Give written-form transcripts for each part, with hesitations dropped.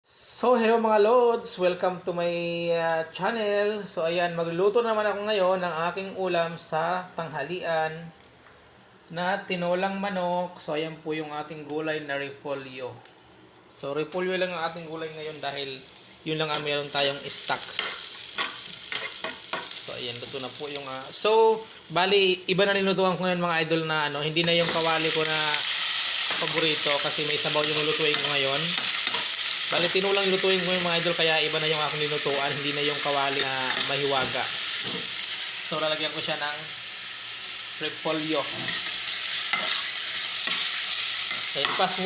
So hello mga lods, welcome to my channel. So ayan, magluluto naman ako ngayon ng aking ulam sa tanghalian na tinolang manok. So ayan po yung ating gulay na repolyo. So repolyo lang ang ating gulay ngayon dahil yun lang ang meron tayong stock. So ayan, luto na po yung so bali iba na nilutuan ko ngayon mga idol na hindi na yung kawali ko na paborito kasi may sabaw yung lutuin ko ngayon. Bali, tinulang lutuin ko yung mga idol, kaya iba na yung aking nilutuan, hindi na yung kawali na mahiwaga. So, lalagyan ko siya ng repolyo. Okay, fast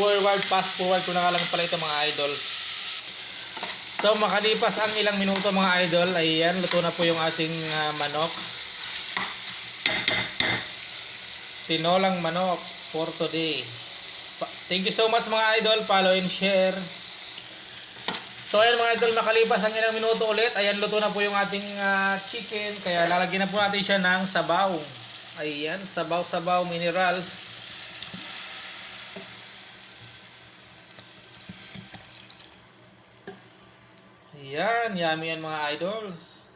forward ko na lang pala ito mga idol. So, makalipas ang ilang minuto mga idol, ayan, luto na po yung ating manok. Tinolang manok for today. Thank you so much mga idol, follow and share. So ayan mga idol, makalipas ang ilang minuto ulit, ayan luto na po yung ating chicken, kaya lalagyan na po natin siya ng sabaw. Ayan, sabaw-sabaw minerals. Ayan, yummy yan mga idols.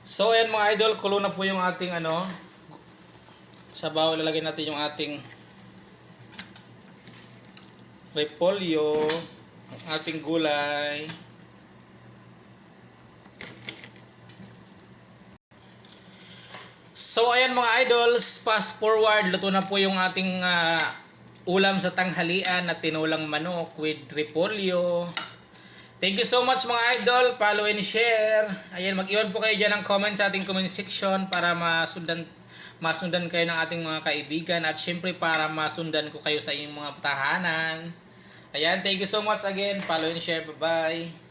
So ayan mga idol, kulo na po yung ating sabaw. Lalagyan natin yung ating repolyo, ang ating gulay. So ayan mga idols, fast forward, luto na po yung ating ulam sa tanghalian na tinolang manok with repolyo. Thank you so much mga idol, follow and share. Ayan, mag-iwan po kayo dyan ng comment sa ating comment section para masundan kayo ng ating mga kaibigan at syempre para masundan ko kayo sa inyong mga tahanan. Ayan, thank you so much again. Follow and share. Bye-bye.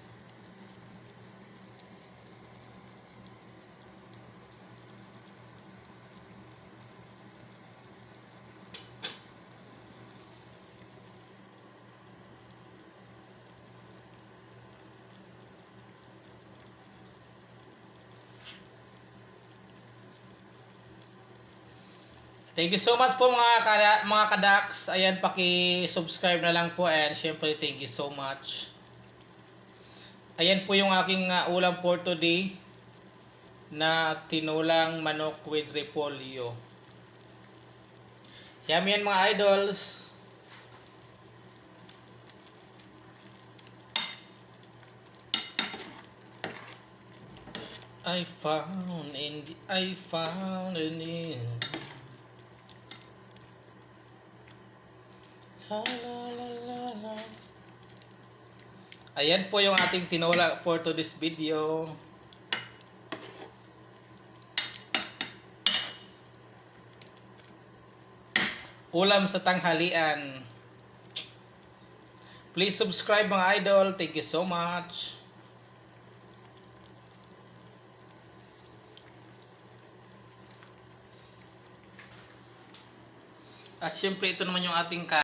Thank you so much po mga kadaks. Ayan, paki-subscribe na lang po and syempre thank you so much. Ayan po yung aking ulam for today na tinolang manok with repolyo. Yummy yan mga idols. I found in it. La, la, la, la, la. Ayan po yung ating tinola for today's video. Ulam sa tanghalian. Please subscribe mga idol. Thank you so much. At syempre ito naman yung ating